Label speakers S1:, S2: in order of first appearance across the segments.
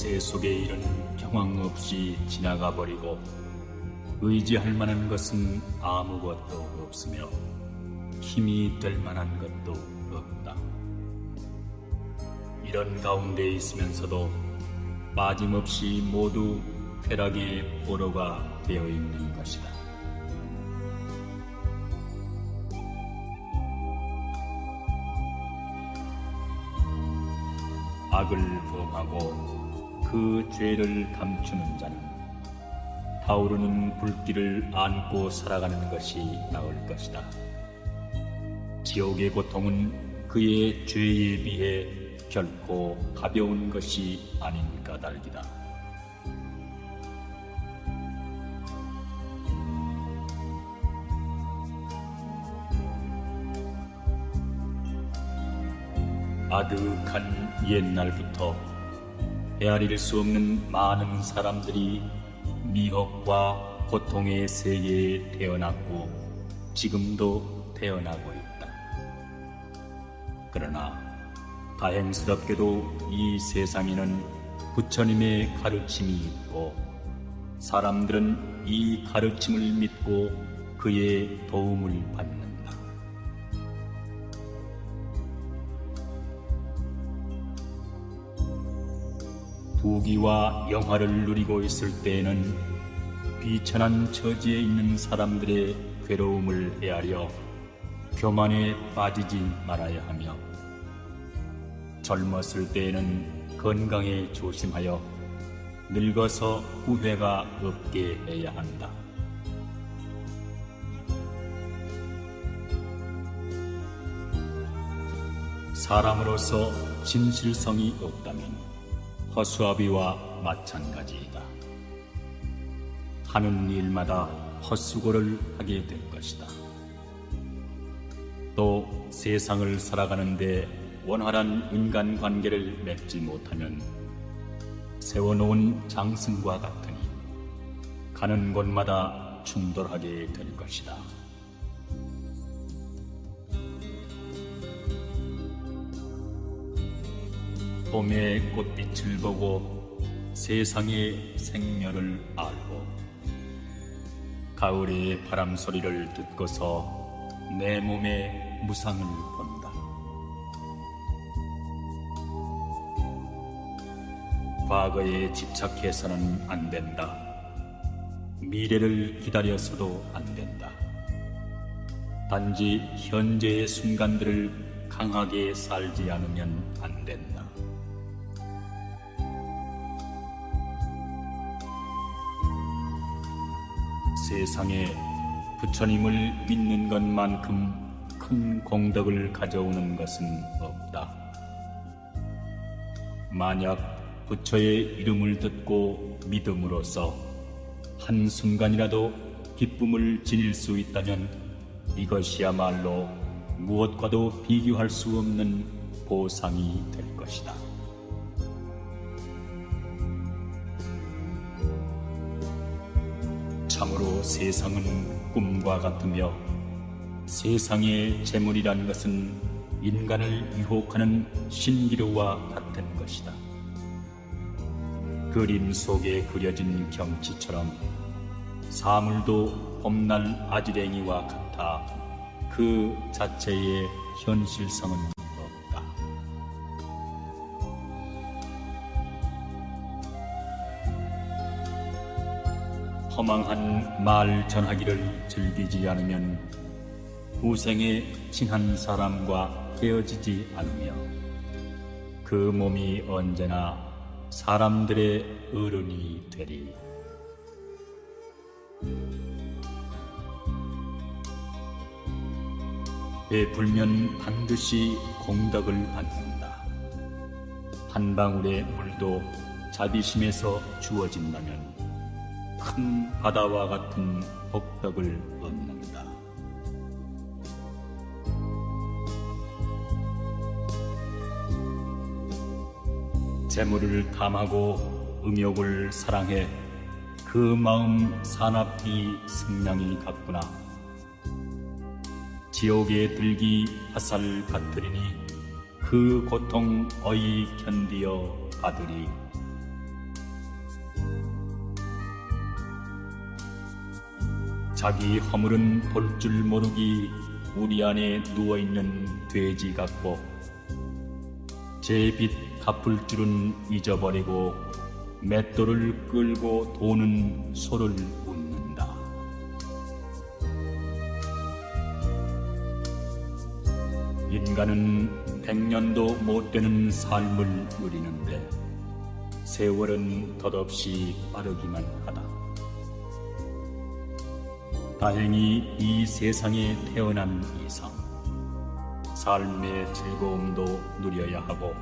S1: 세속의 일은 경황 없이 지나가 버리고 의지할 만한 것은 아무것도 없으며 힘이 될 만한 것도 없다. 이런 가운데 있으면서도 빠짐없이 모두 쾌락의 보로가 되어 있는 것이다. 악을 범하고 그 죄를 감추는 자는 타오르는 불길을 안고 살아가는 것이 나을 것이다. 지옥의 고통은 그의 죄에 비해 결코 가벼운 것이 아닌 까닭이다. 아득한 옛날부터 헤아릴 수 없는 많은 사람들이 미혹과 고통의 세계에 태어났고 지금도 태어나고 있다. 그러나 다행스럽게도 이 세상에는 부처님의 가르침이 있고 사람들은 이 가르침을 믿고 그의 도움을 받는다. 부귀와 영화를 누리고 있을 때에는 비천한 처지에 있는 사람들의 괴로움을 헤아려 교만에 빠지지 말아야 하며 젊었을 때에는 건강에 조심하여 늙어서 후회가 없게 해야 한다. 사람으로서 진실성이 없다면 허수아비와 마찬가지이다. 하는 일마다 헛수고를 하게 될 것이다. 또 세상을 살아가는데 원활한 인간관계를 맺지 못하면 세워놓은 장승과 같으니 가는 곳마다 충돌하게 될 것이다. 봄의 꽃빛을 보고 세상의 생멸을 알고 가을의 바람 소리를 듣고서 내 몸의 무상을 본다. 과거에 집착해서는 안 된다. 미래를 기다려서도 안 된다. 단지 현재의 순간들을 강하게 살지 않으면 안 된다. 세상에 부처님을 믿는 것만큼 큰 공덕을 가져오는 것은 없다. 만약 부처의 이름을 듣고 믿음으로써 한순간이라도 기쁨을 지닐 수 있다면 이것이야말로 무엇과도 비교할 수 없는 보상이 될 것이다. 참으로 세상은 꿈과 같으며 세상의 재물이란 것은 인간을 유혹하는 신기루와 같은 것이다. 그림 속에 그려진 경치처럼 사물도 봄날 아지랭이와 같아 그 자체의 현실성은 없다. 허망한 말 전하기를 즐기지 않으면 후생에 친한 사람과 헤어지지 않으며 그 몸이 언제나 사람들의 어른이 되리. 베풀면 반드시 공덕을 받는다. 한 방울의 물도 자비심에서 주어진다면 큰 바다와 같은 복덕을 얻는다. 재물을 탐하고 음욕을 사랑해 그 마음 사납기 승량이 같구나. 지옥에 들기 화살 같으리니 그 고통 어이 견디어 받으리. 자기 허물은 볼 줄 모르기 우리 안에 누워있는 돼지 같고 제 빚 갚을 줄은 잊어버리고 맷돌을 끌고 도는 소를 웃는다. 인간은 100년도 못 되는 삶을 누리는데 세월은 덧없이 빠르기만 하다. 다행히 이 세상에 태어난 이상 삶의 즐거움도 누려야 하고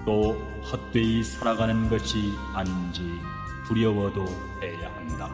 S1: 또 헛되이 살아가는 것이 아닌지 두려워도 해야 한다.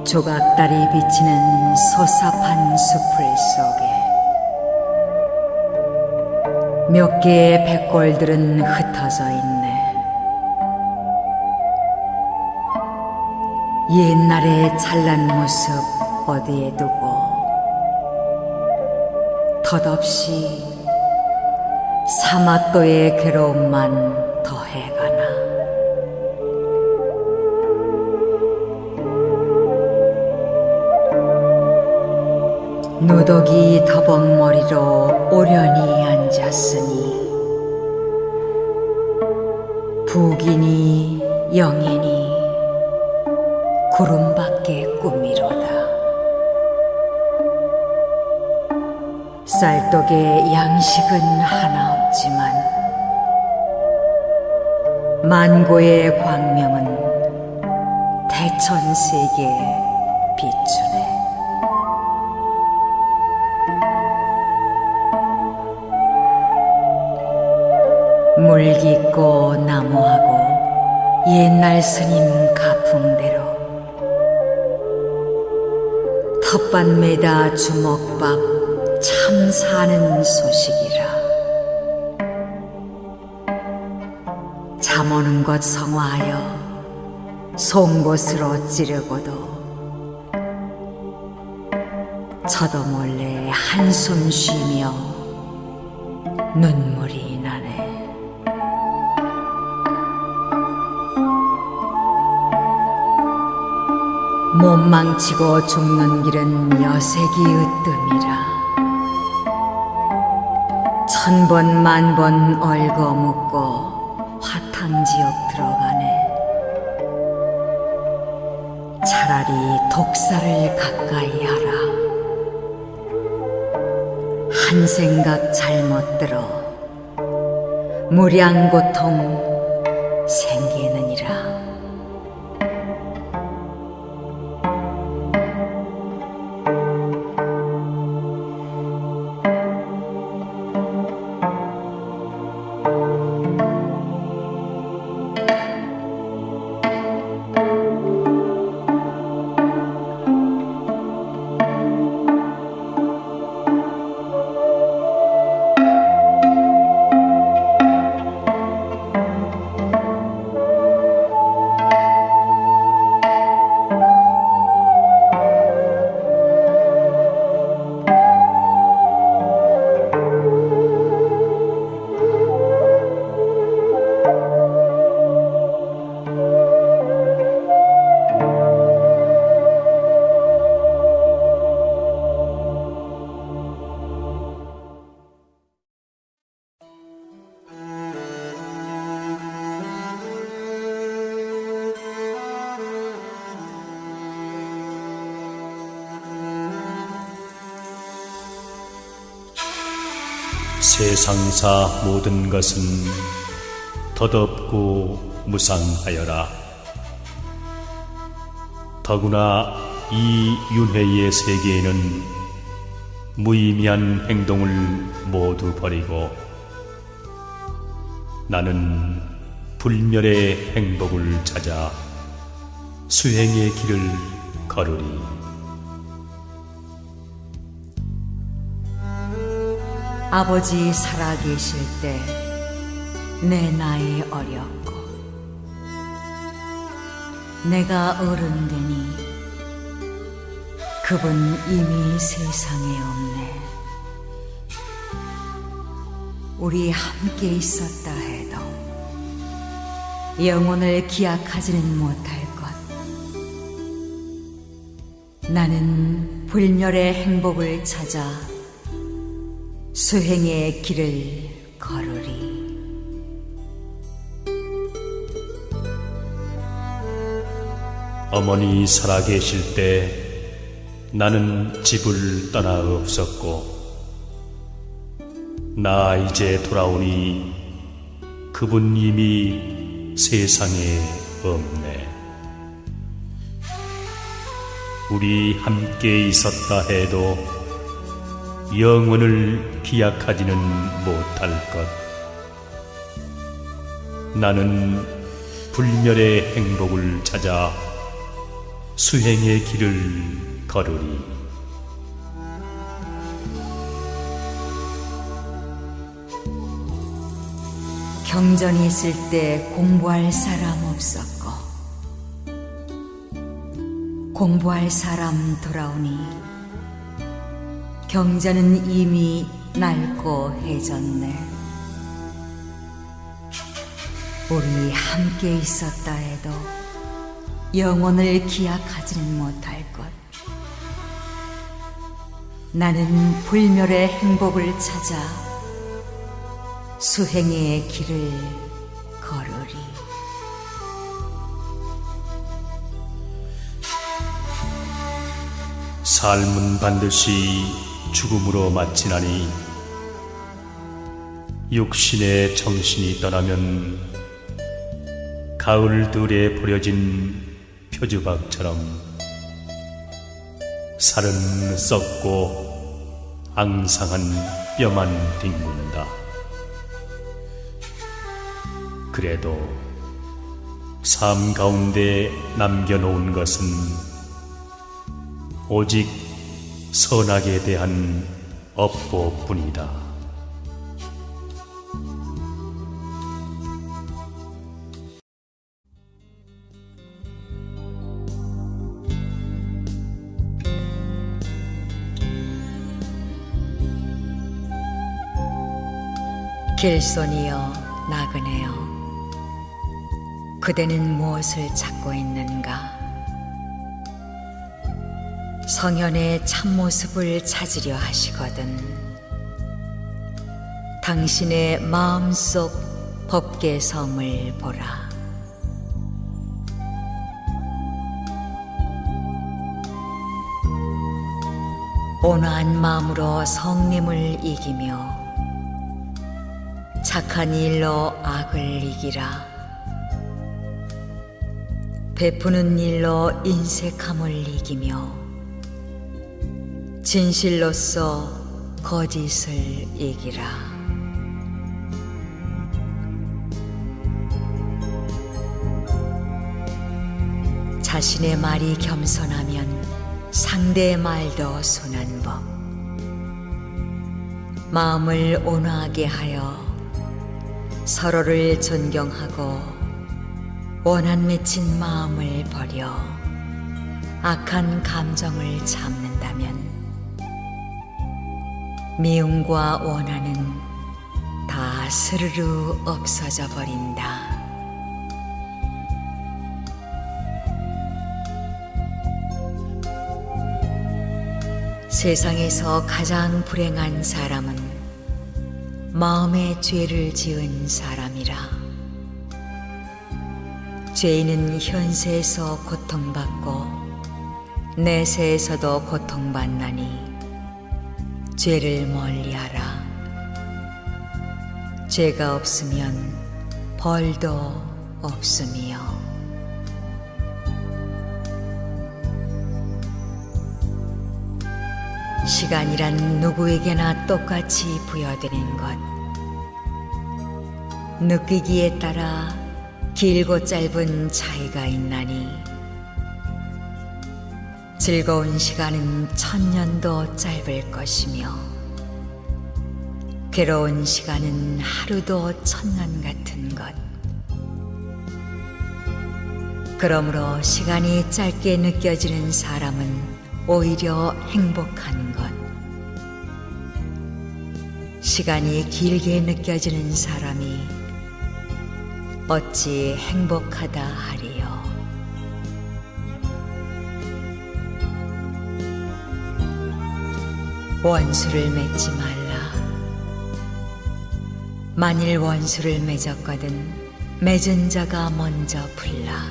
S2: 조각달이 비치는 소sap한 숲을 속에 몇 개의 백골들은 흩어져 있네. 옛날의 찬란 모습 어디에 두고 덧없이 사막도의 괴로움만 더해가나. 누더기 더벅머리로 오련히 앉았으니 북이니 영이니 구름밖에 꿈이로다. 쌀떡에 양식은 하나 없지만 만고의 광명은 대천세계에 비추네. 물 깊고 나무하고 옛날 스님 가풍대로 텃밭 매다 주먹밥 참 사는 소식이라. 잠오는 것 성화하여 송곳으로 찌르고도 저도 몰래 한숨 쉬며 눈물이 나네. 못 망치고 죽는 길은 여색이 으뜸이라. 천번 만번 얽어묻고 화탕지옥 들어가네. 차라리 독사를 가까이 하라. 한 생각 잘못 들어 무량고통 생기느니라.
S1: 세상사 모든 것은 덧없고 무상하여라. 더구나 이 윤회의 세계에는 무의미한 행동을 모두 버리고 나는 불멸의 행복을 찾아 수행의 길을 걸으리.
S2: 아버지 살아계실 때 내 나이 어렸고 내가 어른 되니 그분 이미 세상에 없네. 우리 함께 있었다 해도 영혼을 기약하지는 못할 것. 나는 불멸의 행복을 찾아 수행의 길을 걸으리.
S1: 어머니 살아계실 때 나는 집을 떠나 없었고 나 이제 돌아오니 그분 이미 세상에 없네. 우리 함께 있었다 해도 영혼을 기약하지는 못할 것. 나는 불멸의 행복을 찾아 수행의 길을 걸으리.
S2: 경전이 있을 때 공부할 사람 없었고 공부할 사람 돌아오니 경전은 이미 낡고 해졌네. 우리 함께 있었다 해도 영혼을 기약하지는 못할 것. 나는 불멸의 행복을 찾아 수행의 길을 걸으리.
S1: 삶은 반드시 죽음으로 마치나니 육신의 정신이 떠나면 가을 들에 버려진 표주박처럼 살은 썩고 앙상한 뼈만 뒹군다. 그래도 삶 가운데 남겨놓은 것은 오직 선악에 대한 업보뿐이다.
S2: 길손이여 나그네여, 그대는 무엇을 찾고 있는가? 성현의 참모습을 찾으려 하시거든 당신의 마음속 법계성을 보라. 온화한 마음으로 성님을 이기며 착한 일로 악을 이기라. 베푸는 일로 인색함을 이기며 진실로서 거짓을 이기라. 자신의 말이 겸손하면 상대의 말도 순한 법. 마음을 온화하게 하여 서로를 존경하고 원한 맺힌 마음을 버려 악한 감정을 참는다면 미움과 원한은 다 스르르 없어져 버린다. 세상에서 가장 불행한 사람은 마음에 죄를 지은 사람이라. 죄인은 현세에서 고통받고 내세에서도 고통받나니 죄를 멀리하라. 죄가 없으면 벌도 없음이요. 시간이란 누구에게나 똑같이 부여되는 것. 느끼기에 따라 길고 짧은 차이가 있나니 즐거운 시간은 1000년도 짧을 것이며 괴로운 시간은 하루도 1000년 같은 것. 그러므로 시간이 짧게 느껴지는 사람은 오히려 행복한 것. 시간이 길게 느껴지는 사람이 어찌 행복하다 하리요. 원수를 맺지 말라. 만일 원수를 맺었거든 맺은 자가 먼저 풀라.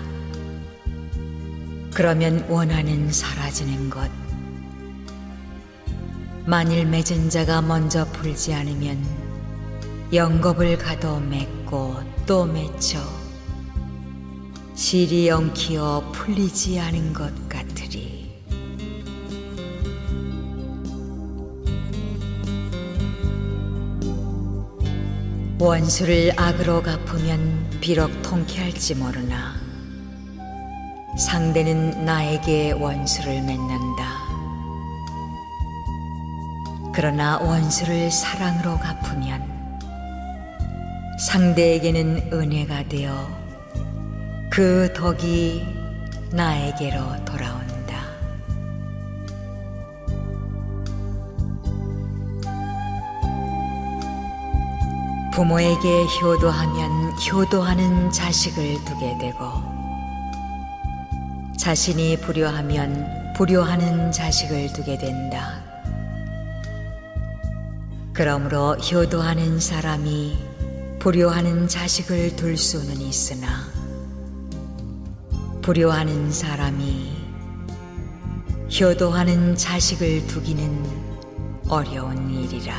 S2: 그러면 원한은 사라지는 것. 만일 맺은 자가 먼저 풀지 않으면 영겁을 가도 맺고 또 맺혀 실이 엉키어 풀리지 않은 것 같으리. 원수를 악으로 갚으면 비록 통쾌할지 모르나 상대는 나에게 원수를 맺는다. 그러나 원수를 사랑으로 갚으면 상대에게는 은혜가 되어 그 덕이 나에게로 돌아온다. 부모에게 효도하면 효도하는 자식을 두게 되고 자신이 불효하면 불효하는 자식을 두게 된다. 그러므로 효도하는 사람이 불효하는 자식을 둘 수는 있으나 불효하는 사람이 효도하는 자식을 두기는 어려운 일이라.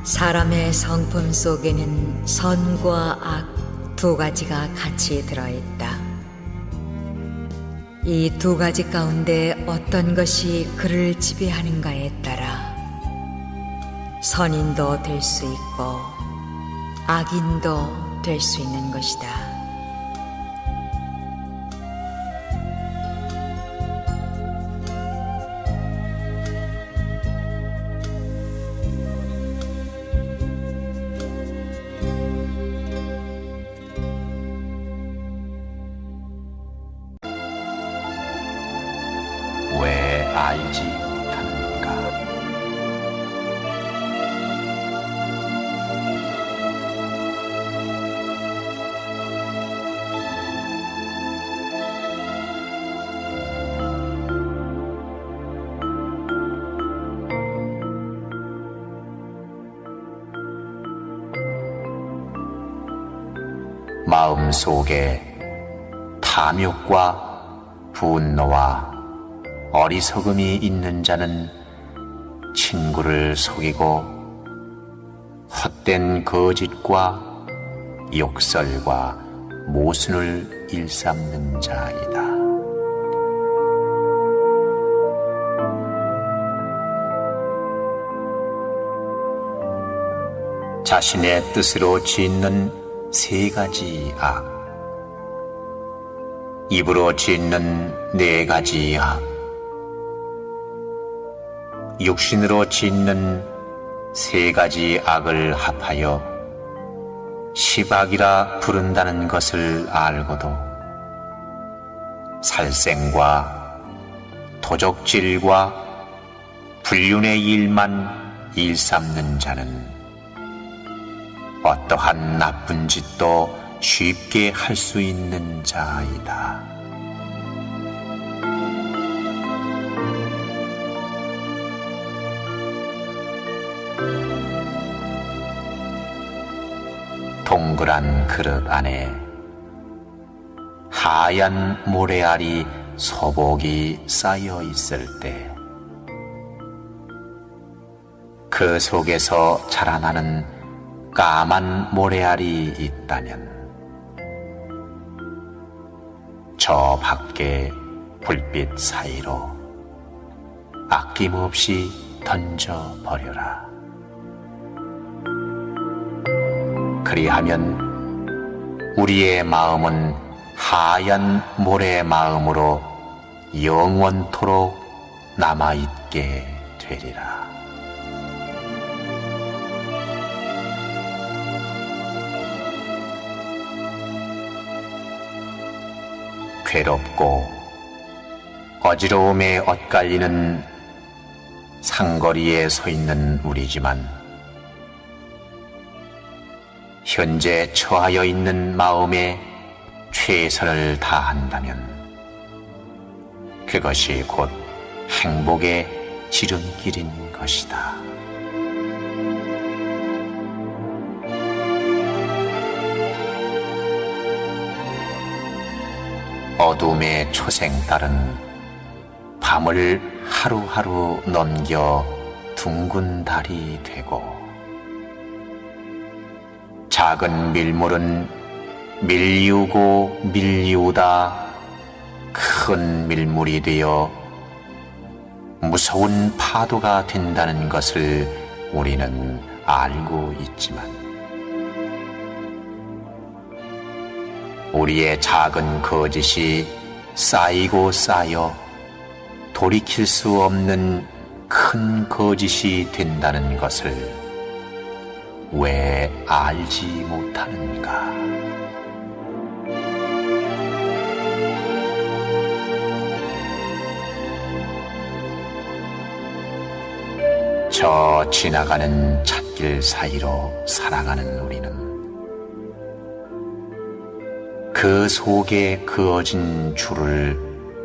S2: 사람의 성품 속에는 선과 악 두 가지가 같이 들어있다. 이 두 가지 가운데 어떤 것이 그를 지배하는가에 따라 선인도 될 수 있고 악인도 될 수 있는 것이다.
S1: 왜 알지 못하는가?
S3: 마음 속에 탐욕과 분노와 어리석음이 있는 자는 친구를 속이고 헛된 거짓과 욕설과 모순을 일삼는 자이다. 자신의 뜻으로 짓는 세 가지 악, 입으로 짓는 네 가지 악, 육신으로 짓는 세 가지 악을 합하여 십악이라 부른다는 것을 알고도 살생과 도적질과 불륜의 일만 일삼는 자는 어떠한 나쁜 짓도 쉽게 할 수 있는 자이다. 동그란 그릇 안에 하얀 모래알이 소복이 쌓여 있을 때 그 속에서 자라나는 까만 모래알이 있다면 저 밖에 불빛 사이로 아낌없이 던져버려라. 그리하면 우리의 마음은 하얀 모래 마음으로 영원토록 남아있게 되리라. 괴롭고 어지러움에 엇갈리는 상거리에 서 있는 우리지만 현재 처하여 있는 마음에 최선을 다한다면 그것이 곧 행복의 지름길인 것이다. 어둠의 초생딸은 밤을 하루하루 넘겨 둥근 달이 되고 작은 밀물은 밀리우고 밀리우다 큰 밀물이 되어 무서운 파도가 된다는 것을 우리는 알고 있지만 우리의 작은 거짓이 쌓이고 쌓여 돌이킬 수 없는 큰 거짓이 된다는 것을 왜 알지 못하는가? 저 지나가는 찻길 사이로 살아가는 우리는 그 속에 그어진 줄을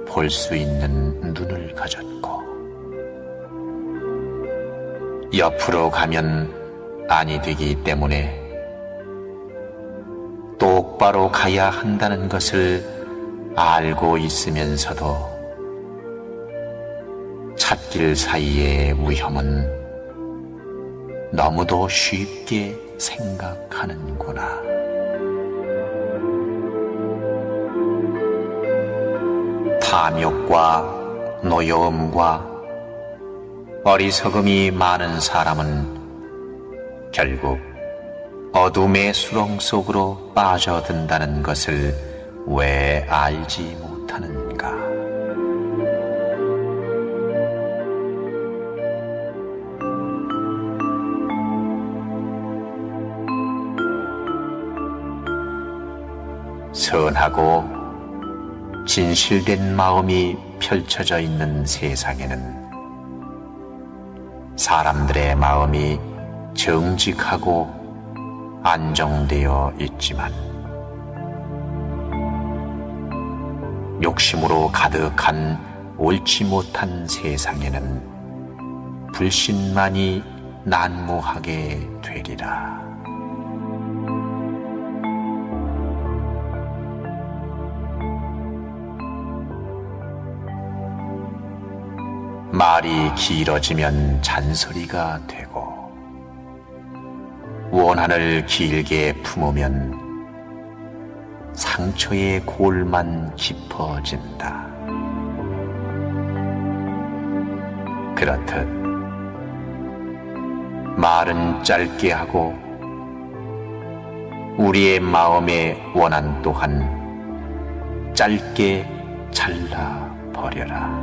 S3: 볼 수 있는 눈을 가졌고 옆으로 가면 아니 되기 때문에 똑바로 가야 한다는 것을 알고 있으면서도 찻길 사이의 위험은 너무도 쉽게 생각하는구나. 탐욕과 노여움과 어리석음이 많은 사람은 결국 어둠의 수렁 속으로 빠져든다는 것을 왜 알지 못하는가? 선하고 진실된 마음이 펼쳐져 있는 세상에는 사람들의 마음이 정직하고 안정되어 있지만 욕심으로 가득한 옳지 못한 세상에는 불신만이 난무하게 되리라. 말이 길어지면 잔소리가 되고 원한을 길게 품으면 상처의 골만 깊어진다. 그렇듯 말은 짧게 하고 우리의 마음의 원한 또한 짧게 잘라버려라.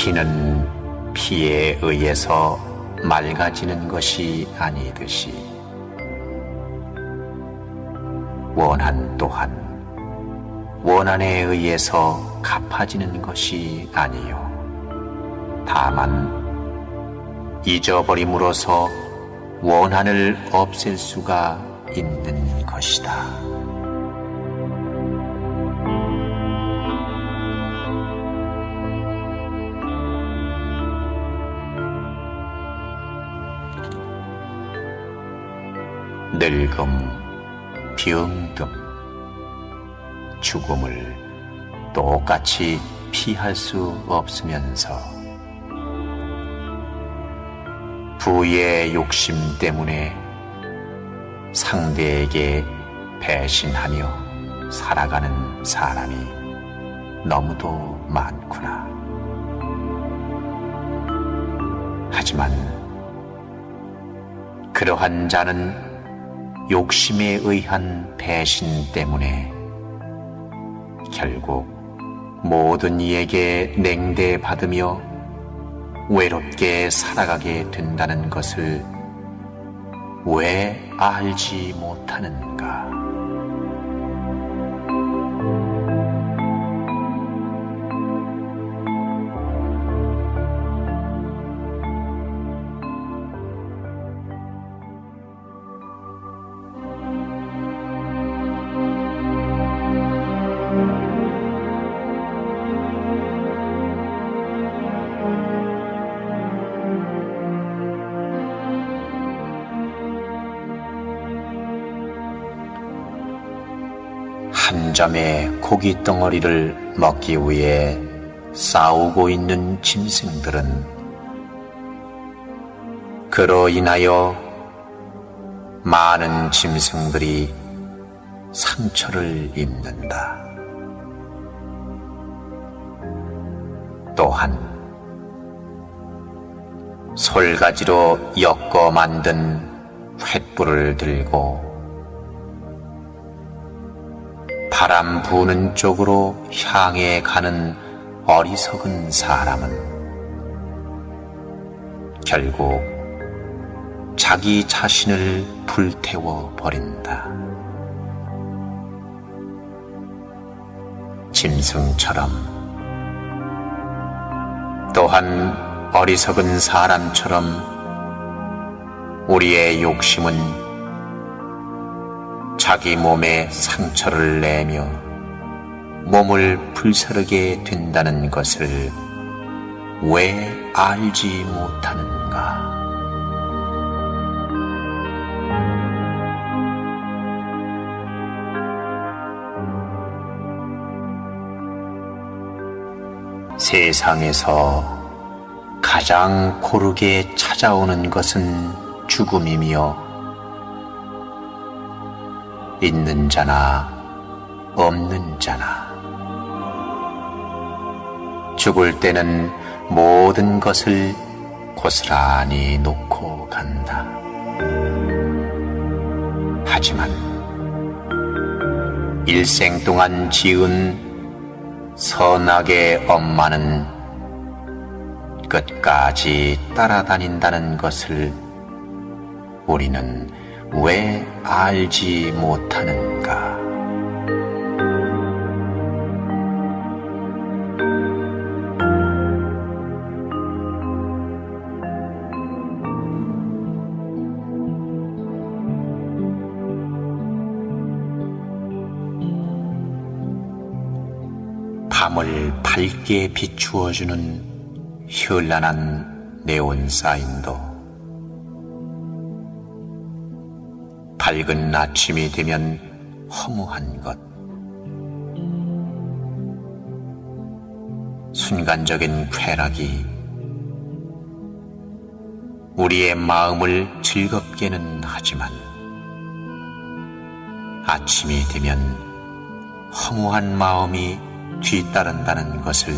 S3: 피는 피에 의해서 맑아지는 것이 아니듯이 원한 또한 원한에 의해서 갚아지는 것이 아니요 다만 잊어버림으로써 원한을 없앨 수가 있는 것이다. 늙음, 병듦, 죽음을 똑같이 피할 수 없으면서 부의 욕심 때문에 상대에게 배신하며 살아가는 사람이 너무도 많구나. 하지만 그러한 자는 욕심에 의한 배신 때문에 결국 모든 이에게 냉대받으며 외롭게 살아가게 된다는 것을 왜 알지 못하는가? 한 점의 고기 덩어리를 먹기 위해 싸우고 있는 짐승들은 그로 인하여 많은 짐승들이 상처를 입는다. 또한 솔가지로 엮어 만든 횃불을 들고 바람 부는 쪽으로 향해 가는 어리석은 사람은 결국 자기 자신을 불태워 버린다. 짐승처럼 또한 어리석은 사람처럼 우리의 욕심은 자기 몸에 상처를 내며 몸을 불사르게 된다는 것을 왜 알지 못하는가? 세상에서 가장 고르게 찾아오는 것은 죽음이며 있는 자나 없는 자나 죽을 때는 모든 것을 고스란히 놓고 간다. 하지만 일생 동안 지은 선악의 엄마는 끝까지 따라다닌다는 것을 우리는 왜 알지 못하는가? 밤을 밝게 비추어주는 현란한 네온 사인도 밝은 아침이 되면 허무한 것, 순간적인 쾌락이 우리의 마음을 즐겁게는 하지만 아침이 되면 허무한 마음이 뒤따른다는 것을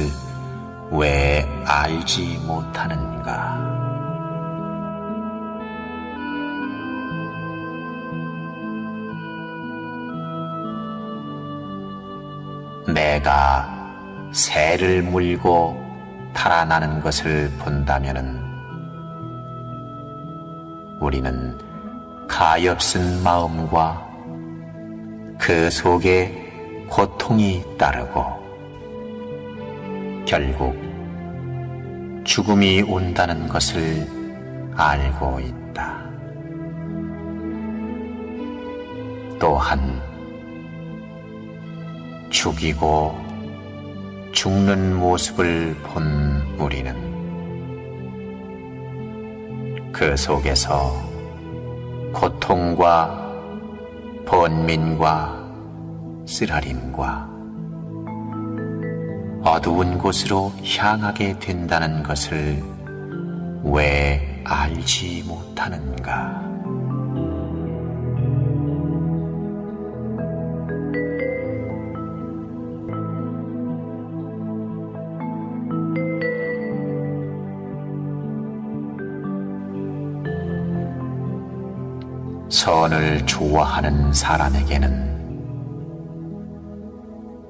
S3: 왜 알지 못하는가? 내가 새를 물고 달아나는 것을 본다면은 우리는 가엾은 마음과 그 속에 고통이 따르고 결국 죽음이 온다는 것을 알고 있다. 또한 죽이고 죽는 모습을 본 우리는 그 속에서 고통과 번민과 쓰라림과 어두운 곳으로 향하게 된다는 것을 왜 알지 못하는가? 선을 좋아하는 사람에게는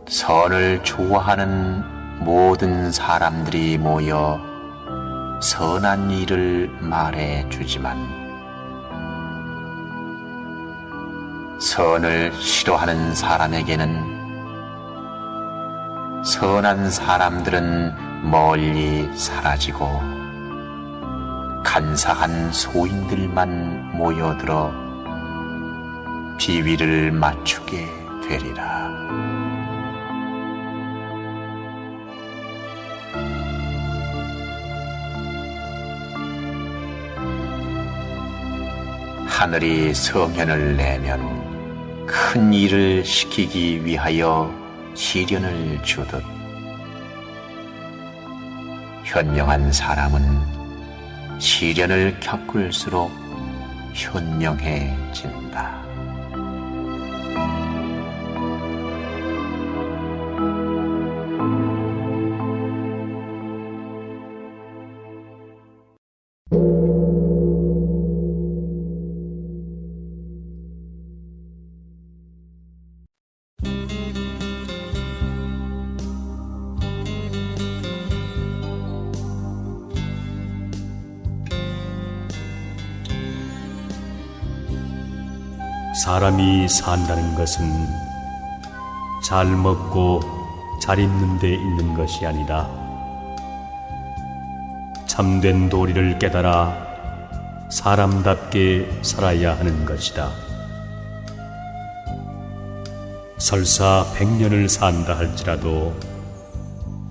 S3: 선을 좋아하는 모든 사람들이 모여 선한 일을 말해 주지만 선을 싫어하는 사람에게는 선한 사람들은 멀리 사라지고 간사한 소인들만 모여들어 비위를 맞추게 되리라. 하늘이 성현을 내면 큰 일을 시키기 위하여 시련을 주듯 현명한 사람은 시련을 겪을수록 현명해진다.
S1: 사람이 산다는 것은 잘 먹고 잘 입는 데 있는 것이 아니라 참된 도리를 깨달아 사람답게 살아야 하는 것이다. 설사 100년을 산다 할지라도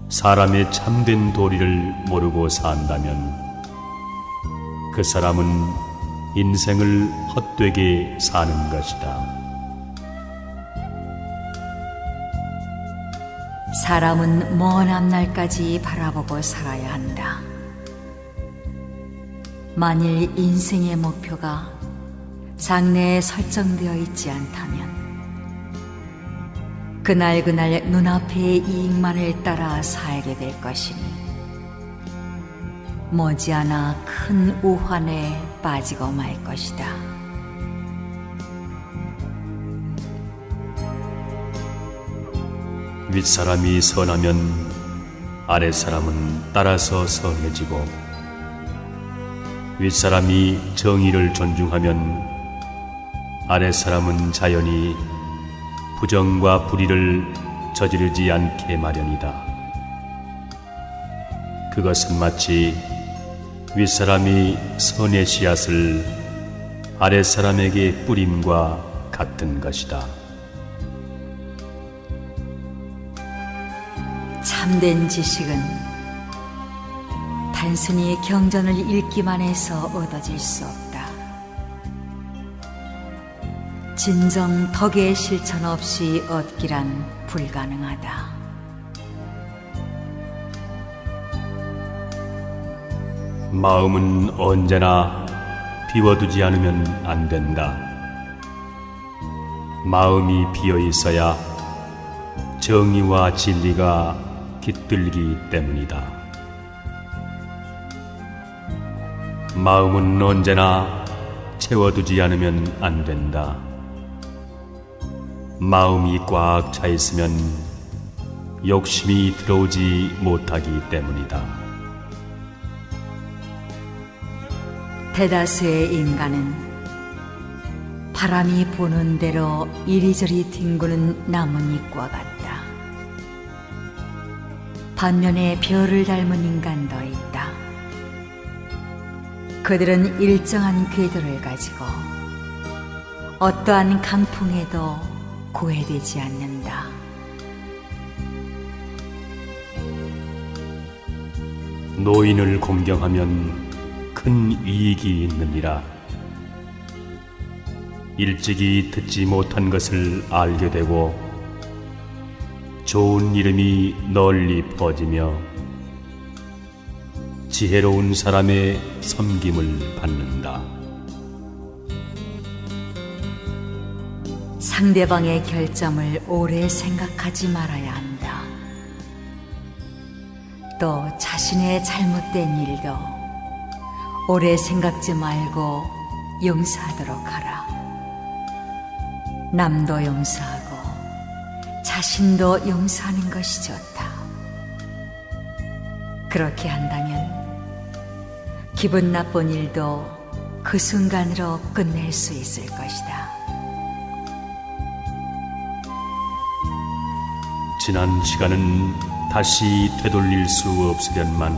S1: 사람의 참된 도리를 모르고 산다면 그 사람은 인생을 헛되게 사는 것이다.
S2: 사람은 먼 앞날까지 바라보고 살아야 한다. 만일 인생의 목표가 장래에 설정되어 있지 않다면 그날 눈앞의 이익만을 따라 살게 될 것이니 머지않아 큰 우환에 빠지고 말 것이다.
S1: 윗사람이 선하면 아랫사람은 따라서 선해지고 윗사람이 정의를 존중하면 아랫사람은 자연히 부정과 불의를 저지르지 않게 마련이다. 그것은 마치 윗사람이 선의 씨앗을 아랫사람에게 뿌림과 같은 것이다.
S2: 참된 지식은 단순히 경전을 읽기만 해서 얻어질 수 없다. 진정 덕의 실천 없이 얻기란 불가능하다.
S1: 마음은 언제나 비워두지 않으면 안 된다. 마음이 비어 있어야 정의와 진리가 깃들기 때문이다. 마음은 언제나 채워두지 않으면 안 된다. 마음이 꽉 차 있으면 욕심이 들어오지 못하기 때문이다.
S2: 대다수의 인간은 바람이 부는 대로 이리저리 뒹구는 나뭇잎과 같다. 반면에 별을 닮은 인간도 있다. 그들은 일정한 궤도를 가지고 어떠한 강풍에도 고해되지 않는다.
S1: 노인을 공경하면 큰 이익이 있느니라. 일찍이 듣지 못한 것을 알게 되고 좋은 이름이 널리 퍼지며 지혜로운 사람의 섬김을 받는다.
S2: 상대방의 결점을 오래 생각하지 말아야 한다. 또 자신의 잘못된 일도 오래 생각지 말고 용서하도록 하라. 남도 용서하고 자신도 용서하는 것이 좋다. 그렇게 한다면 기분 나쁜 일도 그 순간으로 끝낼 수 있을 것이다.
S1: 지난 시간은 다시 되돌릴 수 없으련만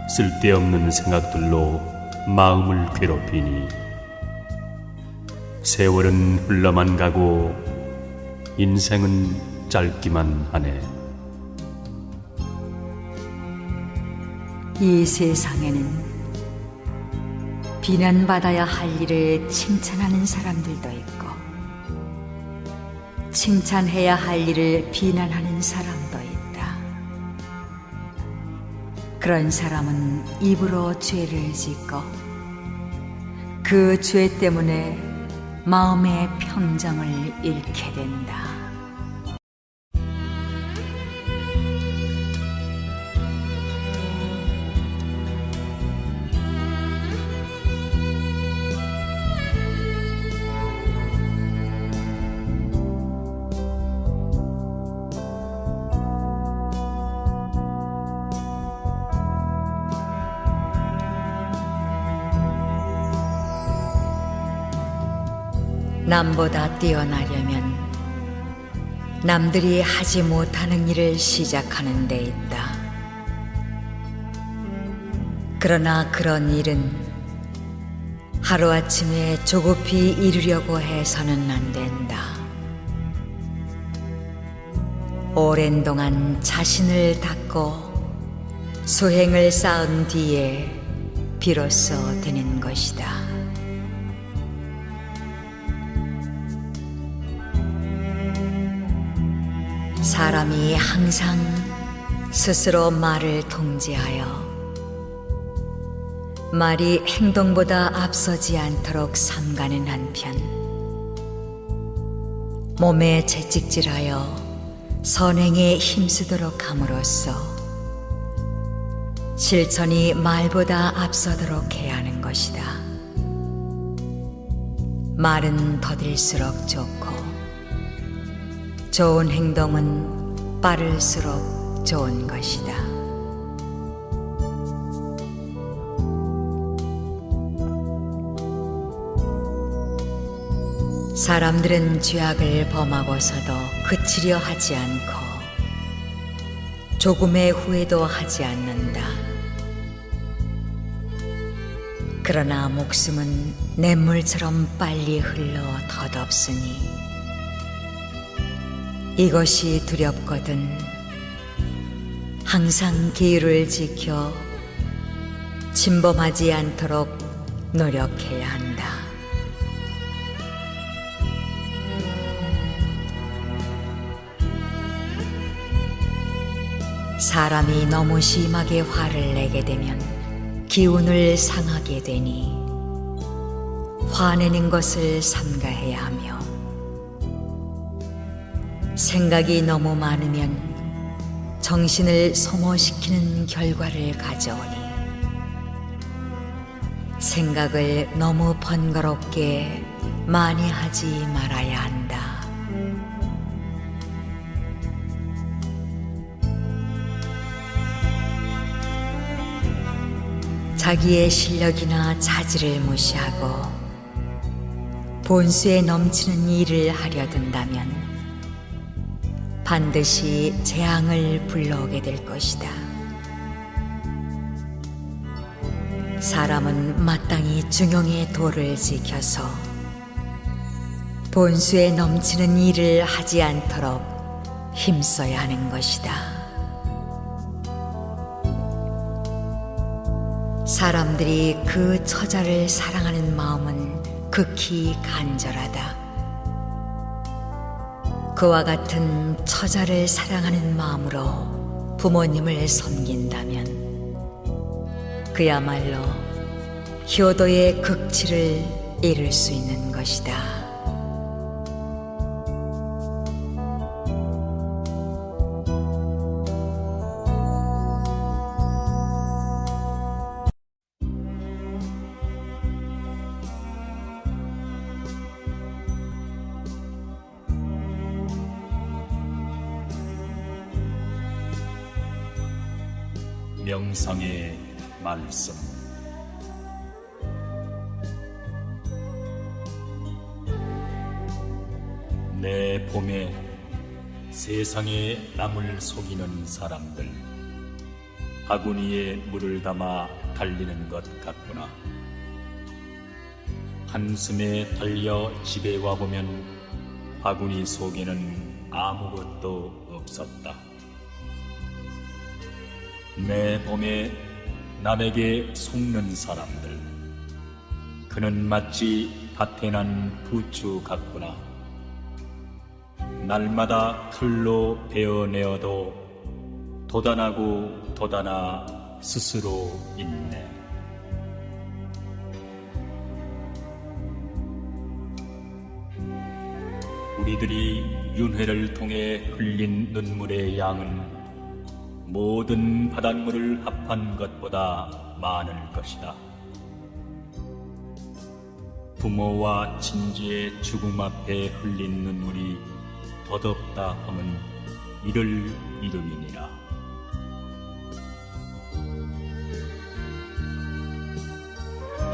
S1: 쓸데없는 생각들로 마음을 괴롭히니 세월은 흘러만 가고 인생은 짧기만 하네.
S2: 이 세상에는 비난받아야 할 일을 칭찬하는 사람들도 있고 칭찬해야 할 일을 비난하는 사람도 있다. 그런 사람은 입으로 죄를 짓고 그 죄 때문에 마음의 평정을 잃게 된다. 남보다 뛰어나려면 남들이 하지 못하는 일을 시작하는 데 있다. 그러나 그런 일은 하루아침에 조급히 이루려고 해서는 안 된다. 오랜 동안 자신을 닦고 수행을 쌓은 뒤에 비로소 되는 것이다. 사람이 항상 스스로 말을 통제하여 말이 행동보다 앞서지 않도록 삼가는 한편 몸에 채찍질하여 선행에 힘쓰도록 함으로써 실천이 말보다 앞서도록 해야 하는 것이다. 말은 더딜수록 좋고 좋은 행동은 빠를수록 좋은 것이다. 사람들은 죄악을 범하고서도 그치려 하지 않고 조금의 후회도 하지 않는다. 그러나 목숨은 냇물처럼 빨리 흘러 덧없으니 이것이 두렵거든 항상 계율을 지켜 침범하지 않도록 노력해야 한다. 사람이 너무 심하게 화를 내게 되면 기운을 상하게 되니 화내는 것을 삼가해야 하며, 생각이 너무 많으면 정신을 소모시키는 결과를 가져오니 생각을 너무 번거롭게 많이 하지 말아야 한다. 자기의 실력이나 자질을 무시하고 본수에 넘치는 일을 하려 든다면 반드시 재앙을 불러오게 될 것이다. 사람은 마땅히 중용의 도를 지켜서 본수에 넘치는 일을 하지 않도록 힘써야 하는 것이다. 사람들이 그 처자를 사랑하는 마음은 극히 간절하다. 그와 같은 처자를 사랑하는 마음으로 부모님을 섬긴다면 그야말로 효도의 극치를 이룰 수 있는 것이다.
S1: 명상의 말씀. 내 봄에 세상에 남을 속이는 사람들, 바구니에 물을 담아 달리는 것 같구나. 한숨에 달려 집에 와보면 바구니 속에는 아무것도 없었다. 내 봄에 남에게 속는 사람들, 그는 마치 밭에 난 부추 같구나. 날마다 칼로 베어내어도 도단하고 도단하 스스로 있네. 우리들이 윤회를 통해 흘린 눈물의 양은 모든 바닷물을 합한 것보다 많을 것이다. 부모와 친지의 죽음 앞에 흘린 눈물이 더덥다 함은 이를 이름이니라.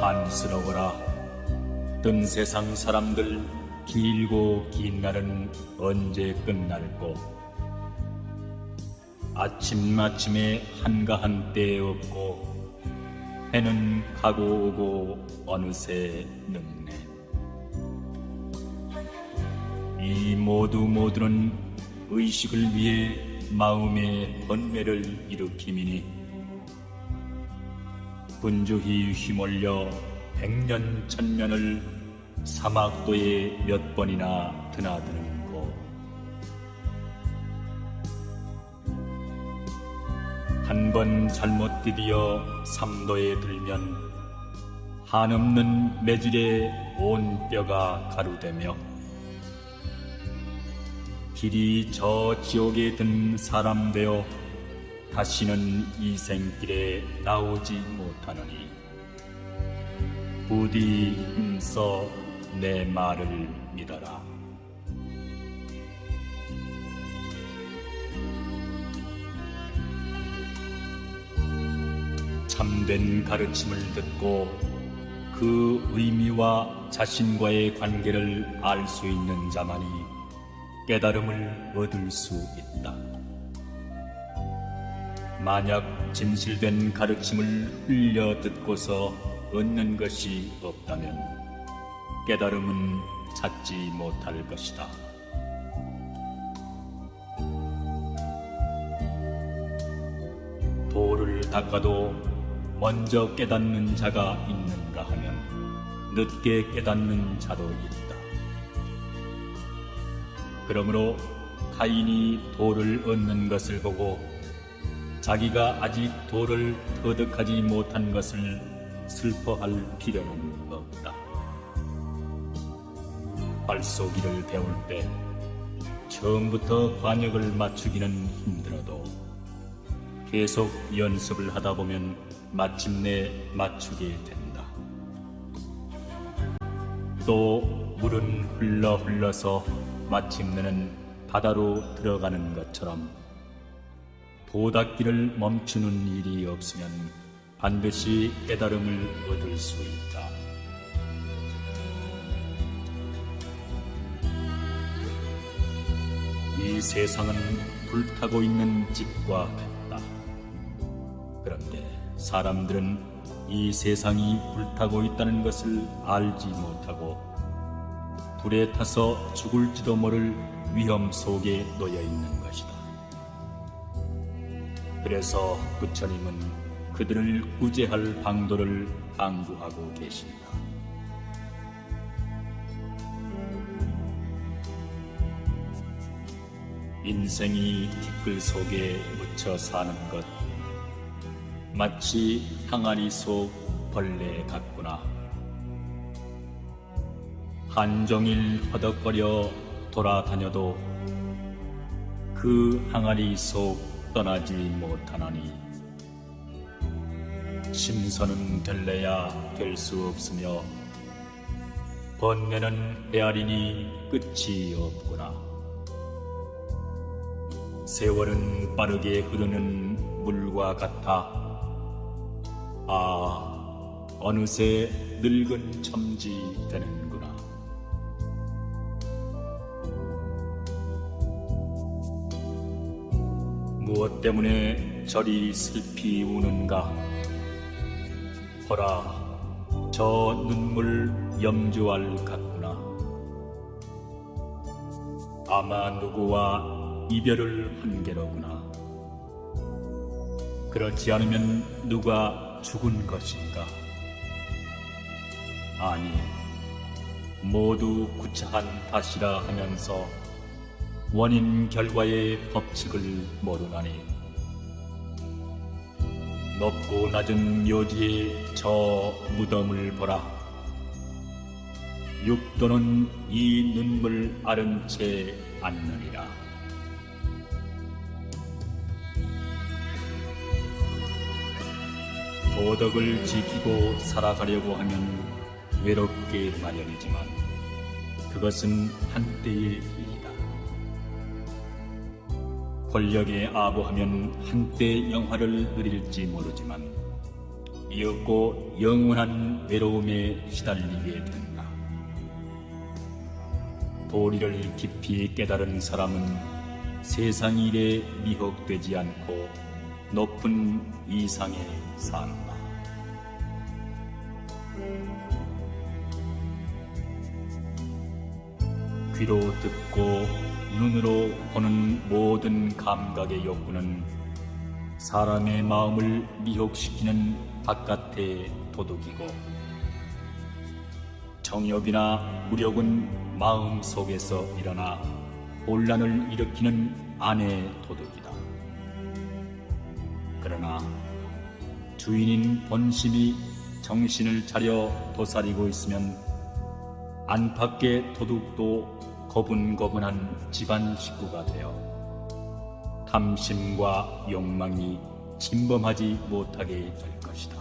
S1: 안쓰러워라. 뜬 세상 사람들, 길고 긴 날은 언제 끝날꼬. 아침마침에 한가한 때 없고 해는 가고 오고 어느새 늙네. 이 모두는 의식을 위해 마음의 번뇌를 일으킴이니 분주히 휘몰려 백년 천년을 사막도에 몇 번이나 드나드는 고. 한 번 잘못 디디어 삼도에 들면 한없는 매질에 온 뼈가 가루되며 길이 저 지옥에 든 사람 되어 다시는 이 생길에 나오지 못하느니 부디 힘써 내 말을 믿어라. 참된 가르침을 듣고 그 의미와 자신과의 관계를 알 수 있는 자만이 깨달음을 얻을 수 있다. 만약 진실된 가르침을 흘려 듣고서 얻는 것이 없다면 깨달음은 찾지 못할 것이다. 돌을 닦아도 먼저 깨닫는 자가 있는가 하면 늦게 깨닫는 자도 있다. 그러므로 가인이 돌을 얻는 것을 보고 자기가 아직 도를 터득하지 못한 것을 슬퍼할 필요는 없다. 발쏘기를 배울 때 처음부터 관역을 맞추기는 힘들어도 계속 연습을 하다 보면 마침내 맞추게 된다. 또 물은 흘러서 마침내는 바다로 들어가는 것처럼 도닦기를 멈추는 일이 없으면 반드시 깨달음을 얻을 수 있다. 이 세상은 불타고 있는 집과 같다. 그런데 사람들은 이 세상이 불타고 있다는 것을 알지 못하고 불에 타서 죽을지도 모를 위험 속에 놓여 있는 것이다. 그래서 부처님은 그들을 구제할 방도를 강구하고 계신다. 인생이 티끌 속에 묻혀 사는 것 마치 항아리 속 벌레 같구나. 한종일 허덕거려 돌아다녀도 그 항아리 속 떠나지 못하나니 심선은 될래야 될 수 없으며 번뇌는 헤아리니 끝이 없구나. 세월은 빠르게 흐르는 물과 같아 어느새 늙은 첨지 되는구나. 무엇 때문에 저리 슬피 우는가? 보라, 저 눈물 염주알 같구나. 아마 누구와 이별을 한 게로구나. 그렇지 않으면 누가 죽은 것인가? 아니, 모두 구차한 탓이라 하면서 원인 결과의 법칙을 모르나니 높고 낮은 묘지의 저 무덤을 보라. 육도는 이 눈물 아른 채 앉느니라. 도덕을 지키고 살아가려고 하면 외롭게 마련이지만 그것은 한때의 일이다. 권력에 아부하면 한때 영화를 누릴지 모르지만 이윽고 영원한 외로움에 시달리게 된다. 도리를 깊이 깨달은 사람은 세상 일에 미혹되지 않고 높은 이상에 산다. 귀로 듣고 눈으로 보는 모든 감각의 욕구는 사람의 마음을 미혹시키는 바깥의 도둑이고 정욕이나 무력은 마음 속에서 일어나 혼란을 일으키는 안의 도둑이다. 그러나 주인인 본심이 정신을 차려 도사리고 있으면 안팎의 도둑도 고분고분한 집안 식구가 되어 탐심과 욕망이 침범하지 못하게 될 것이다.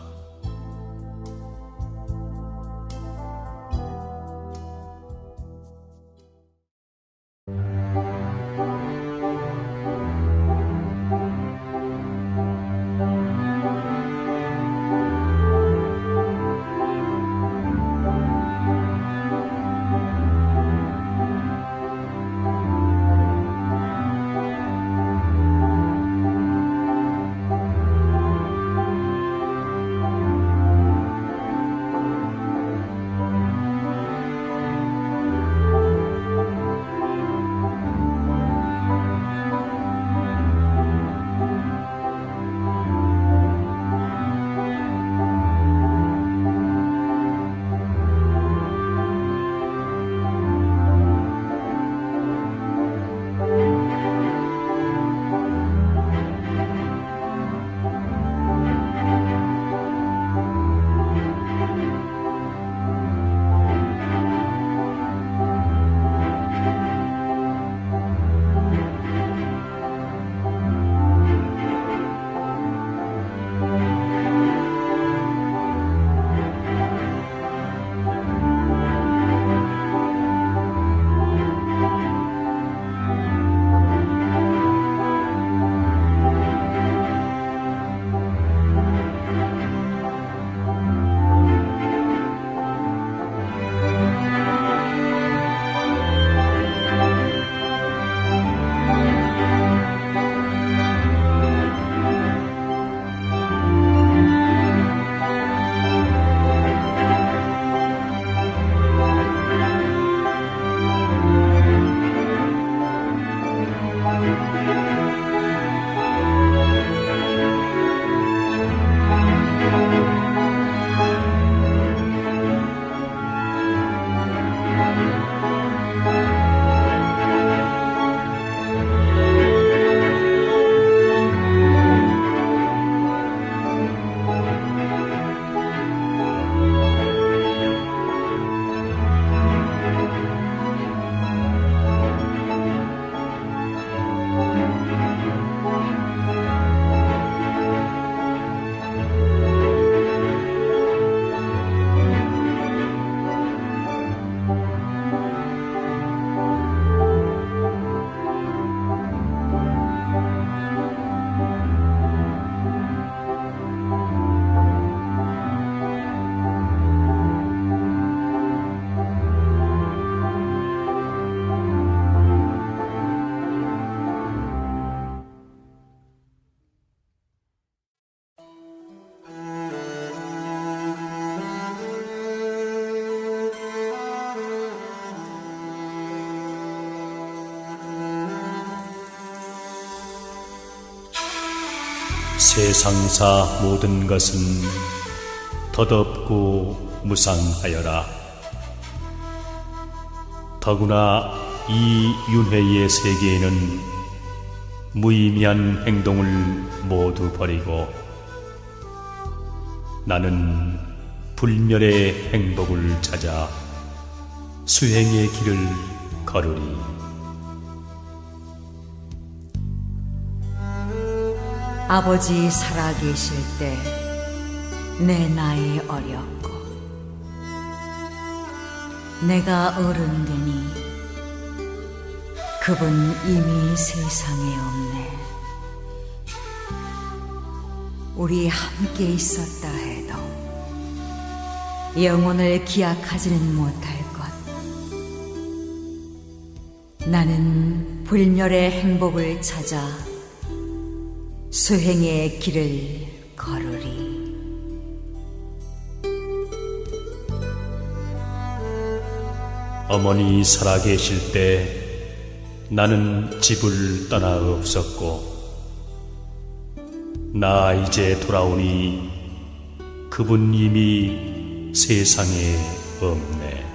S1: 세상사 모든 것은 덧없고 무상하여라. 더구나 이 윤회의 세계에는 무의미한 행동을 모두 버리고 나는 불멸의 행복을 찾아 수행의 길을 걸으리.
S2: 아버지 살아계실 때 내 나이 어렸고 내가 어른 되니 그분 이미 세상에 없네. 우리 함께 있었다 해도 영혼을 기약하지는 못할 것. 나는 불멸의 행복을 찾아 수행의 길을 걸으리.
S1: 어머니 살아계실 때 나는 집을 떠나 없었고 나 이제 돌아오니 그분 이미 세상에 없네.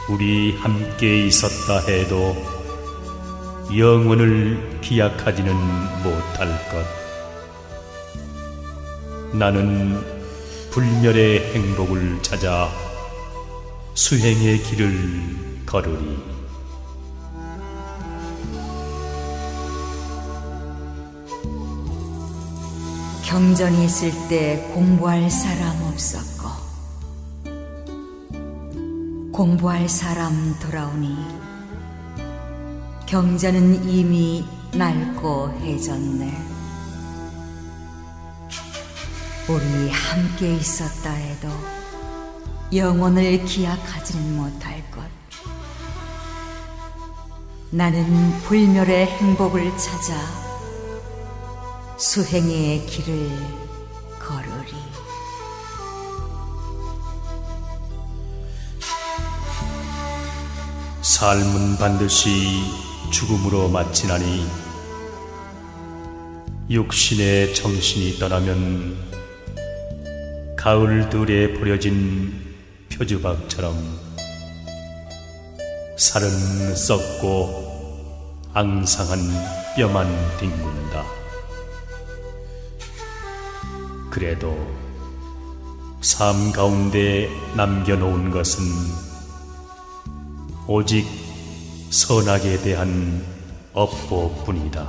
S1: 우리 함께 있었다 해도 영원을 기약하지는 못할 것. 나는 불멸의 행복을 찾아 수행의 길을 걸으리.
S2: 경전이 있을 때 공부할 사람 없었고 공부할 사람 돌아오니 경전은 이미 낡고 해졌네. 우리 함께 있었다 해도 영혼을 기약하지는 못할 것. 나는 불멸의 행복을 찾아 수행의 길을 걸으리.
S1: 삶은 반드시 죽음으로 마치나니 육신의 정신이 떠나면 가을들에 버려진 표주박처럼 살은 썩고 앙상한 뼈만 뒹군다. 그래도 삶 가운데 남겨놓은 것은 오직 선악에 대한 업보뿐이다.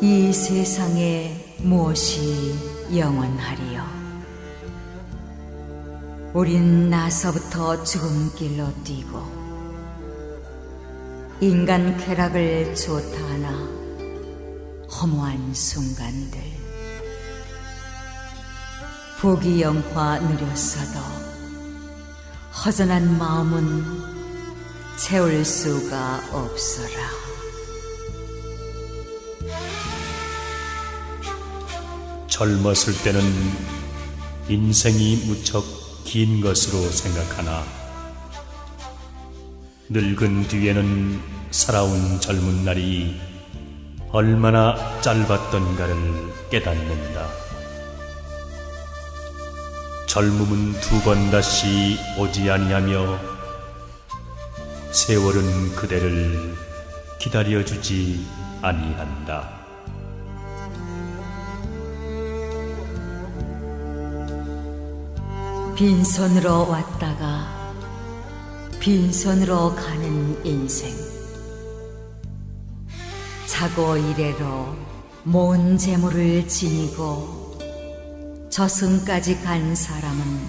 S2: 이 세상에 무엇이 영원하리요? 우린 나서부터 죽음길로 뛰고 인간 쾌락을 좋다 하나 허무한 순간들, 부귀영화 누렸어도 허전한 마음은 채울 수가 없어라.
S1: 젊었을 때는 인생이 무척 긴 것으로 생각하나 늙은 뒤에는 살아온 젊은 날이 얼마나 짧았던가를 깨닫는다. 젊음은 두 번 다시 오지 아니하며 세월은 그대를 기다려주지 아니한다.
S2: 빈손으로 왔다가 빈손으로 가는 인생. 자고 이래로 모은 재물을 지니고 저승까지 간 사람은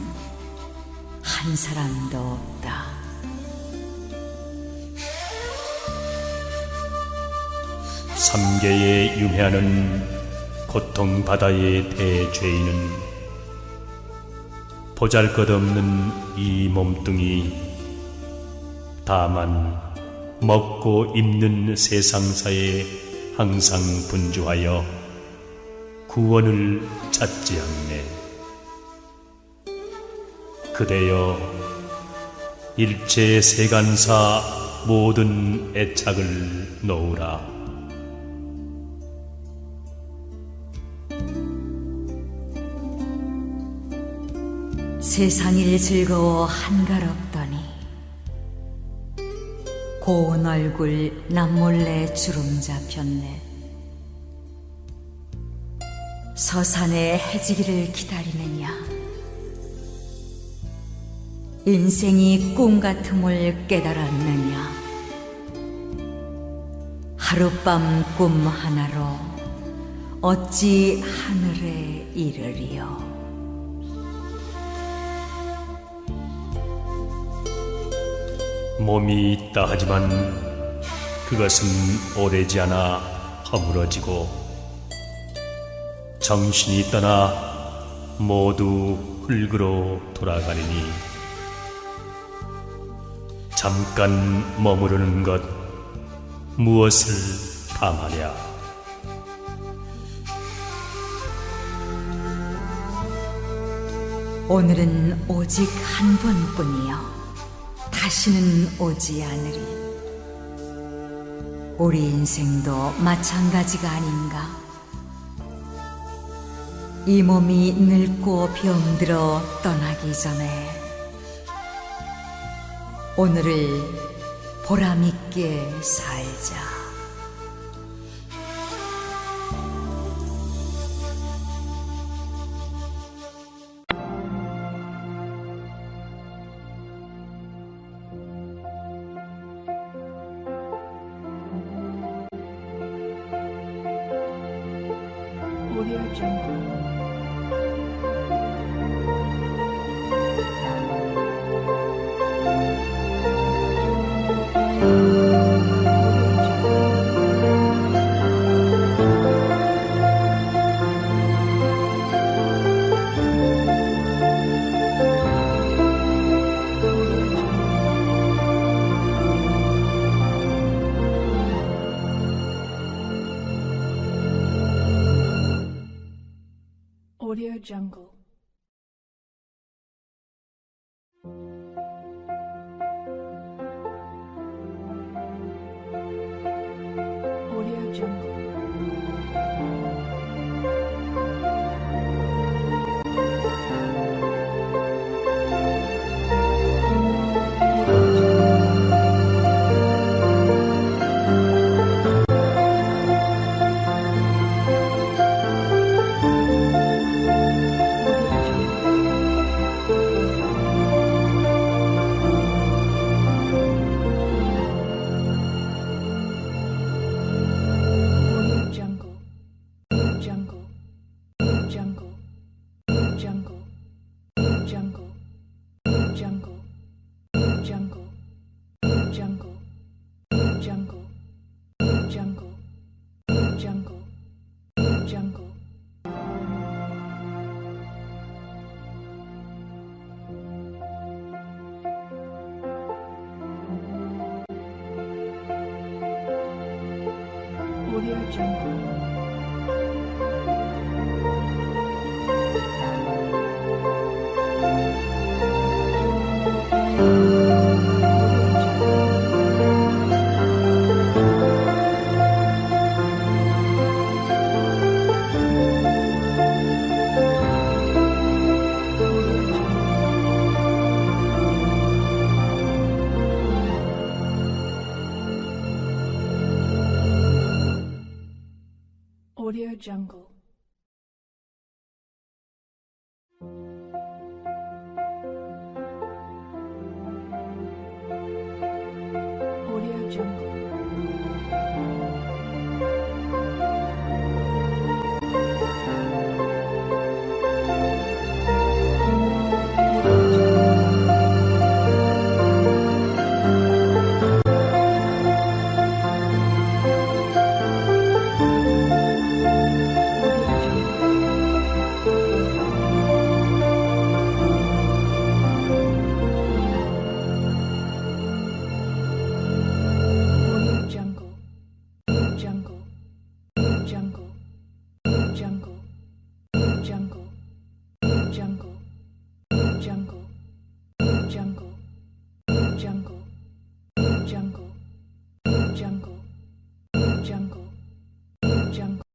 S2: 한 사람도 없다.
S1: 삼계에 유해하는 고통바다의 대죄인은 보잘것없는 이 몸뚱이 다만 먹고 입는 세상사에 항상 분주하여 구원을 찾지 않네. 그대여 일체 세간사 모든 애착을 놓으라.
S2: 세상일 즐거워 한가롭더니 고운 얼굴 남몰래 주름 잡혔네. 서산의 해지기를 기다리느냐, 인생이 꿈 같음을 깨달았느냐. 하룻밤 꿈 하나로 어찌 하늘에 이르리요.
S1: 몸이 있다 하지만 그것은 오래지 않아 허물어지고, 정신이 떠나 모두 흙으로 돌아가리니 잠깐 머무르는 것 무엇을 감하랴.
S2: 오늘은 오직 한 번뿐이요, 다시는 오지 않으리. 우리 인생도 마찬가지가 아닌가. 이 몸이 늙고 병들어 떠나기 전에 오늘을 보람있게 살자.
S4: Audio Jungle. Audio Jungle. Audio Jungle. Audio Jungle. Audio Jungle. Audio Jungle. Audio Jungle. Jungle. Jungle. Jungle. Jungle. Jungle. Jungle. Jungle. Jungle.